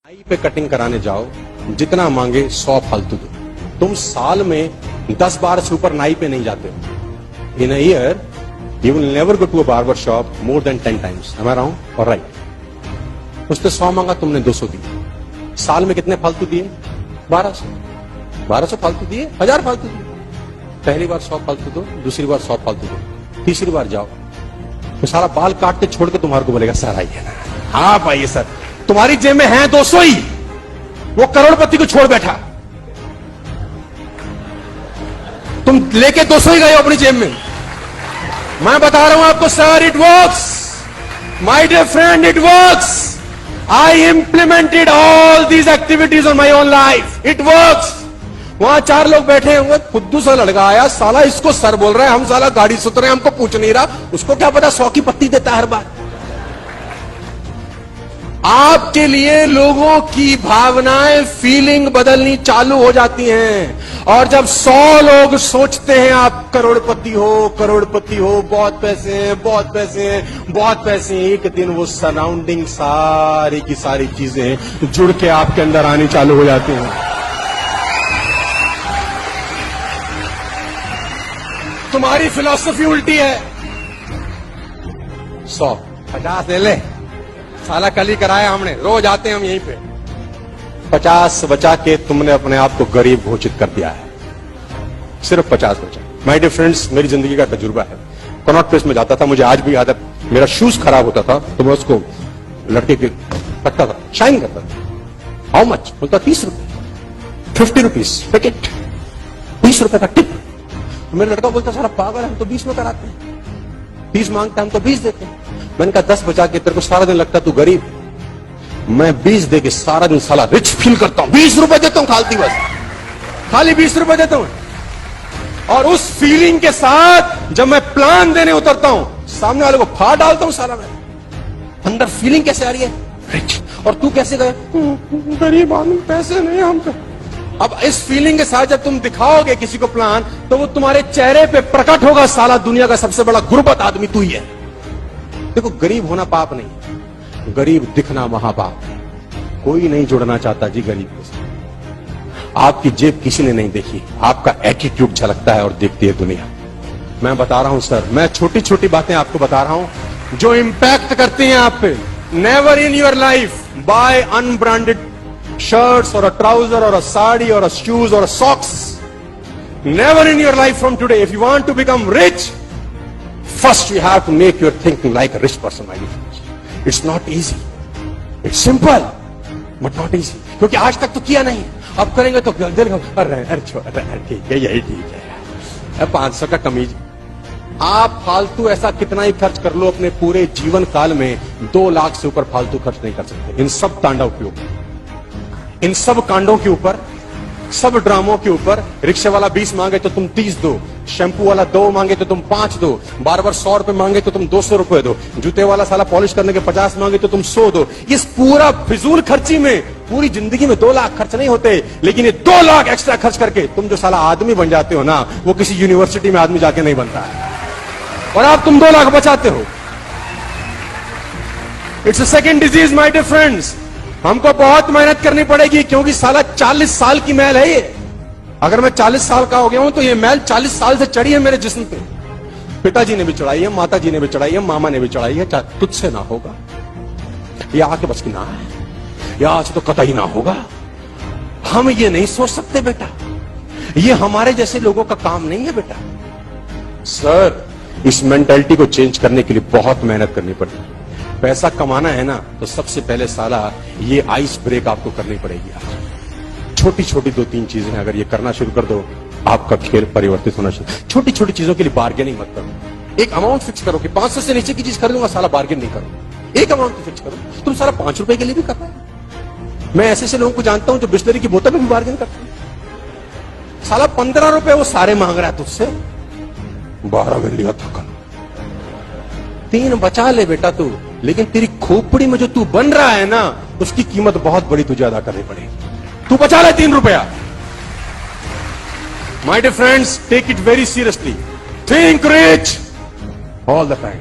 नाई पे कटिंग कराने जाओ, जितना मांगे 100 फालतू दो। तुम साल में 10 बार से ऊपर नाई पे नहीं जाते हो। In a year you will never go to a barber shop more than 10 times. Am I wrong और राइट? उसने 100 मांगा, तुमने 200 दिए। साल में कितने फालतू दिए? 1200 फालतू दिए, 1000 फालतू दिए। पहली बार 100 फालतू दो, दूसरी बार 100 फालतू दो, तीसरी बार जाओ तो सारा बाल काट के छोड़ के तुम्हारे को बोलेगा सर आइए ना। हाँ भाई सर, तुम्हारी जेब में है 200 ही, वो करोड़पति को छोड़ बैठा, तुम लेके 200 ही गए अपनी जेब में। मैं बता रहा हूं आपको sir, it works my dear friend, it works. I implemented all these activities on my own life, it works. वहां 4 लोग बैठे होंगे, खुद्दू सा लड़का आया, साला इसको सर बोल रहा है, हम साला गाड़ी सुत रहे हैं, हमको पूछ नहीं रहा, उसको क्या पता 100 की पत्ती देता है हर बार। आपके लिए लोगों की भावनाएं, फीलिंग बदलनी चालू हो जाती हैं। और जब 100 लोग सोचते हैं आप करोड़पति हो, बहुत पैसे हैं, बहुत पैसे हैं, बहुत पैसे हैं, एक दिन वो सराउंडिंग सारी की सारी चीजें जुड़ के आपके अंदर आनी चालू हो जाती हैं। तुम्हारी फिलॉसफी उल्टी है। 100 50 ले ले, साला कल ही कराया हमने, रोज आते हैं हम यहीं पे। 50 बचा के तुमने अपने आप को गरीब घोषित कर दिया है, सिर्फ 50 बचा। माय डियर फ्रेंड्स, मेरी जिंदगी का तजुर्बा है। कनॉट प्लेस में जाता था, मुझे आज भी याद है, मेरा शूज खराब होता था तो मैं उसको लड़के के रखता था, शाइन करता था। How much? बोलता 30 रुपए, 50 रुपीज पैकेट, 20 रुपए का टिप। मेरा लड़का बोलता सारा पागल है, हम तो 20 में कराते हैं, 30 मांगते हैं हम तो 20 देते हैं। मैंने कहा 10 बचा के तेरे को सारा दिन लगता तू गरीब, मैं 20 दे के सारा दिन साला रिच फील करता हूं। 20 रुपए देता हूं खाली, बस खाली 20 रुपए देता हूं। और उस फीलिंग के साथ जब मैं प्लान देने उतरता हूं, सामने वाले को फाड़ डालता हूं साला। मैं अंदर फीलिंग कैसे आ रही है? रिच। और तू कैसे गए? गरीब आदमी, पैसे नहीं हमको। अब इस फीलिंग के साथ जब तुम दिखाओगे किसी को प्लान, तो वो तुम्हारे चेहरे पे प्रकट होगा, साला दुनिया का सबसे बड़ा गुर्बत आदमी तू ही है। देखो, गरीब होना पाप नहीं, गरीब दिखना महापाप है। कोई नहीं जुड़ना चाहता जी गरीब के साथ। आपकी जेब किसी ने नहीं देखी, आपका एटीट्यूड झलकता है और देखती है दुनिया। मैं बता रहा हूं सर, मैं छोटी छोटी बातें आपको बता रहा हूं जो इंपैक्ट करती हैं आप पे। Never in your life buy unbranded shirts or a trouser or a sari or a shoes or a socks. Never in your life from today. If you want to become rich, first you have to make your thinking like a rich person, my dear friends. It's not easy. It's simple, but not easy. क्योंकि आज तक तो किया नहीं, अब करेंगे तो अरे ठीक है, यही ठीक है। 500 का कमीज। आप फालतू ऐसा कितना ही खर्च कर लो अपने पूरे जीवन काल में, 2 लाख से ऊपर फालतू खर्च नहीं कर सकते। इन सब तांडव के ऊपर, इन सब कांडों के ऊपर, सब ड्रामों के ऊपर। रिक्शे वाला 20 मांगे तो तुम 30 दो, शैम्पू वाला 2 मांगे तो तुम 5 दो, बार-बार 100 रुपए मांगे तो तुम 200 रुपए दो, जूते वाला साला पॉलिश करने के 50 मांगे तो तुम 100 दो। इस पूरा फिजूल खर्ची में पूरी जिंदगी में 2 लाख खर्च नहीं होते, लेकिन ये 2 लाख एक्स्ट्रा खर्च करके तुम जो साला आदमी बन जाते हो ना, वो किसी यूनिवर्सिटी में आदमी जाके नहीं बनता है। और आप तुम 2 लाख बचाते हो। It's a second disease my dear friends. हमको बहुत मेहनत करनी पड़ेगी, क्योंकि साला 40 साल की मैल है ये। अगर मैं 40 साल का हो गया हूं तो ये मैल 40 साल से चढ़ी है मेरे जिस्म पे। पिताजी ने भी चढ़ाई है, माता जी ने भी चढ़ाई है, मामा ने भी चढ़ाई है। तुझसे ना होगा, ये आके बस की ना है, या आज तो कतई ना होगा। हम ये नहीं सोच सकते बेटा, ये हमारे जैसे लोगों का काम नहीं है बेटा। सर, इस मेंटालिटी को चेंज करने के लिए बहुत मेहनत करनी पड़ेगी। पैसा कमाना है ना, तो सबसे पहले साला ये आइस ब्रेक आपको करनी पड़ेगी। छोटी छोटी 2-3 चीजें अगर ये करना शुरू कर दो, आपका खेल परिवर्तित होना शुरू। छोटी छोटी चीजों के लिए बार्गेनिंग मत करो। एक अमाउंट फिक्स करो कि 500 से नीचे की चीज खरीदूंगा, साला बार्गेन नहीं करो। एक अमाउंट फिक्स करो। तुम सारा 5 रुपए के लिए भी कर रहे हो। मैं ऐसे लोगों को जानता हूं जो बिस्लरी की बोतल में भी बार्गेन करते हैं। साला 15 रुपए वो सारे मांग रहा है तुझसे, 12 में लिया था कल। 3 बचा ले बेटा तू, लेकिन तेरी खोपड़ी में जो तू बन रहा है ना, उसकी कीमत बहुत बड़ी तुझे अदा करनी पड़ेगी। तू बचा ले 3 रुपया। My dear friends, take it very seriously. Think rich all the time.